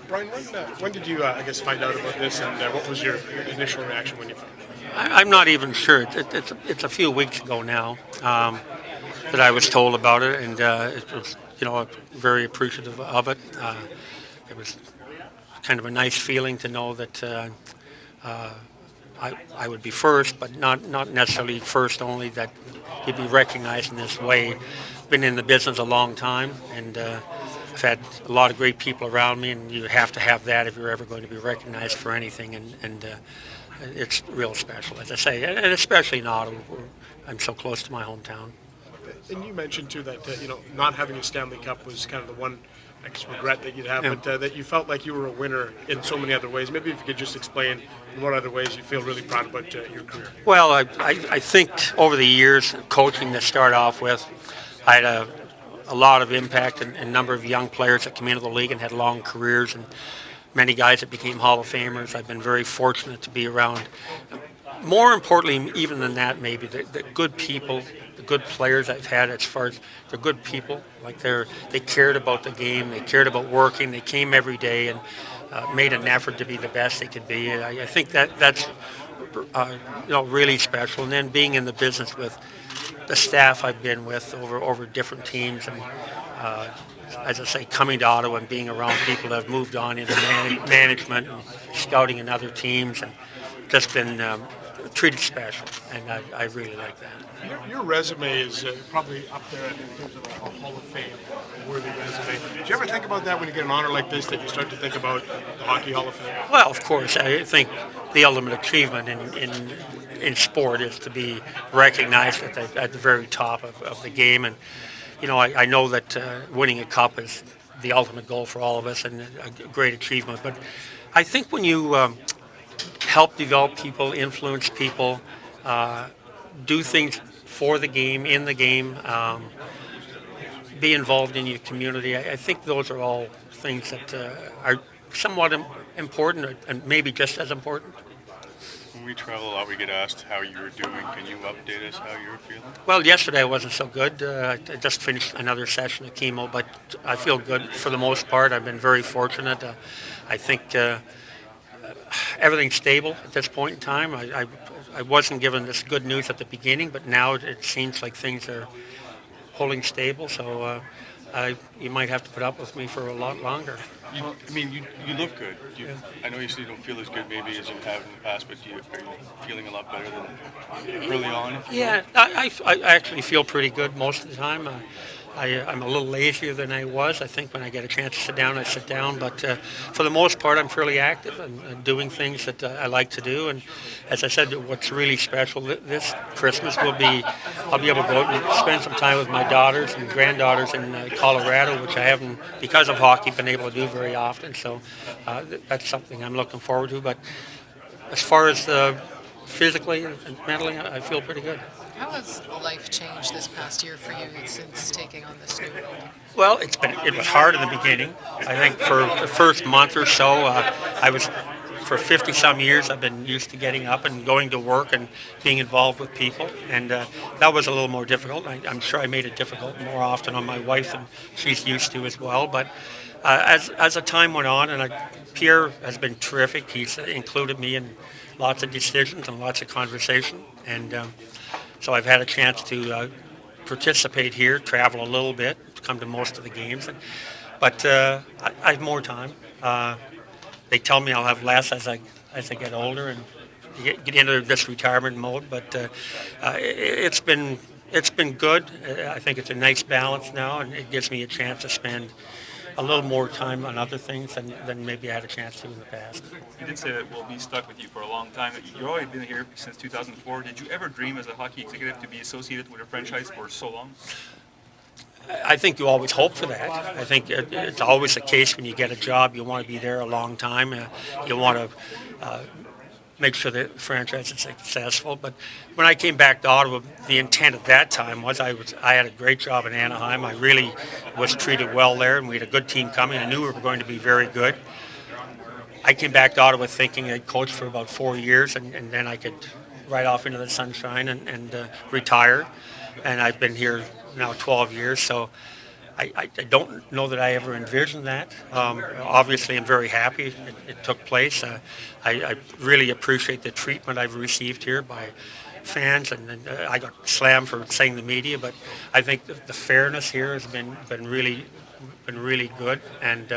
Brian, when did you, I guess, find out about this, and what was your initial reaction when you found out? I'm not even sure. It's a few weeks ago now that I was told about it, and it was very appreciative of it. It was kind of a nice feeling to know that I would be first, but not necessarily first only. That you'd be recognized in this way. Been in the business a long time, and I've had a lot of great people around me, and you have to have that if you're ever going to be recognized for anything. And it's real special, as I say, and especially in Ottawa, where I'm so close to my hometown. And you mentioned too that not having a Stanley Cup was kind of the one, I guess, regret that you'd have, Yeah. but that you felt like you were a winner in so many other ways. Maybe if you could just explain in what other ways you feel really proud about your career. Well, I think over the years, coaching to start off with, I had a lot of impact and a number of young players that came into the league and had long careers, and many guys that became Hall of Famers. I've been very fortunate to be around. More importantly, even than that, maybe the good people, the good players I've had. As far as they're good people, like they cared about the game, they cared about working, they came every day and made an effort to be the best they could be. And I think that's really special. And then being in the business with the staff I've been with over different teams, and uh, as I say, coming to Ottawa and being around people that have moved on into management and scouting in other teams, and just been treated special, and I really like that. Your resume is probably up there in terms of a Hall of Fame worthy resume. Do you ever think about that when you get an honor like this, that you start to think about the Hockey Hall of Fame? Well, of course, I think the ultimate achievement in sport is to be recognized at the very top of the game, and I know that winning a cup is the ultimate goal for all of us and a great achievement. But I think when you help develop people, influence people, do things for the game, in the game, be involved in your community. I think those are all things that are somewhat important, and maybe just as important. When we travel a lot, we get asked how you're doing. Can you update us how you're feeling? Well, yesterday I wasn't so good. I just finished another session of chemo, but I feel good for the most part. I've been very fortunate. I think everything's stable at this point in time. I wasn't given this good news at the beginning, but now it seems like things are holding stable. So you might have to put up with me for a lot longer. You look good. I know you said you don't feel as good maybe as you have in the past, but are you feeling a lot better than early on? Yeah, I actually feel pretty good most of the time. I'm a little lazier than I was. I think when I get a chance to sit down, I sit down. But for the most part, I'm fairly active and doing things that I like to do. And as I said, what's really special this Christmas I'll be able to go out and spend some time with my daughters and granddaughters in Colorado, which I haven't, because of hockey, been able to do very often. So that's something I'm looking forward to. But as far as physically and mentally, I feel pretty good. How has life changed this past year for you since taking on this new role? Well, it was hard in the beginning. I think for the first month or so, I was for 50 some years I've been used to getting up and going to work and being involved with people, and that was a little more difficult. I'm sure I made it difficult more often on my wife than she's used to as well. But as the time went on, and Pierre has been terrific. He's included me in lots of decisions and lots of conversation, and so I've had a chance to participate here, travel a little bit, come to most of the games, but I have more time. They tell me I'll have less as I get older and get into this retirement mode. But it's been good. I think it's a nice balance now, and it gives me a chance to spend a little more time on other things than maybe I had a chance to in the past. You did say that we'll be stuck with you for a long time. You've already been here since 2004. Did you ever dream as a hockey executive to be associated with a franchise for so long? I think you always hope for that. I think it's always the case when you get a job. You want to be there a long time. You want to make sure the franchise is successful. But when I came back to Ottawa, the intent at that time was I had a great job in Anaheim. I really was treated well there, and we had a good team coming. I knew we were going to be very good. I came back to Ottawa thinking I'd coach for about 4 years, and then I could ride off into the sunshine and retire. And I've been here now 12 years, so I don't know that I ever envisioned that. Obviously, I'm very happy it took place. I really appreciate the treatment I've received here by fans, and I got slammed for saying the media, but I think the fairness here has been really good, and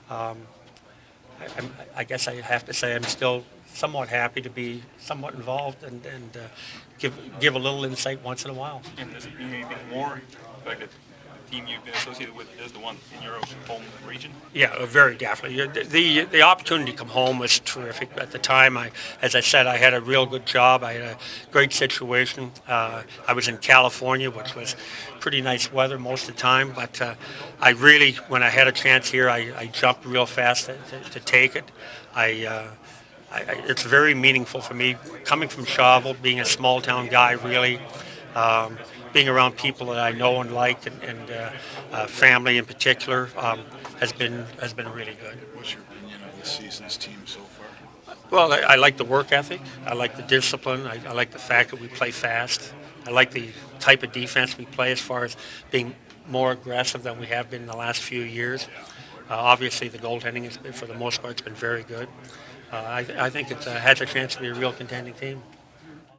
I guess I have to say I'm still somewhat happy to be somewhat involved and give a little insight once in a while. And does it mean anything more, the fact that the team you've been associated with is the one in your home region? Yeah, very definitely. The opportunity to come home was terrific. At the time, as I said, I had a real good job. I had a great situation. I was in California, which was pretty nice weather most of the time. But I really, when I had a chance here, I jumped real fast to take it. It's very meaningful for me coming from Shawville, being a small town guy, really. Being around people that I know and like, and family in particular, has been really good. What's your opinion of this season's team so far? Well, I like the work ethic. I like the discipline. I like the fact that we play fast. I like the type of defense we play as far as being more aggressive than we have been in the last few years. Obviously, the goaltending has been, for the most part, it's been very good. I think it has a chance to be a real contending team.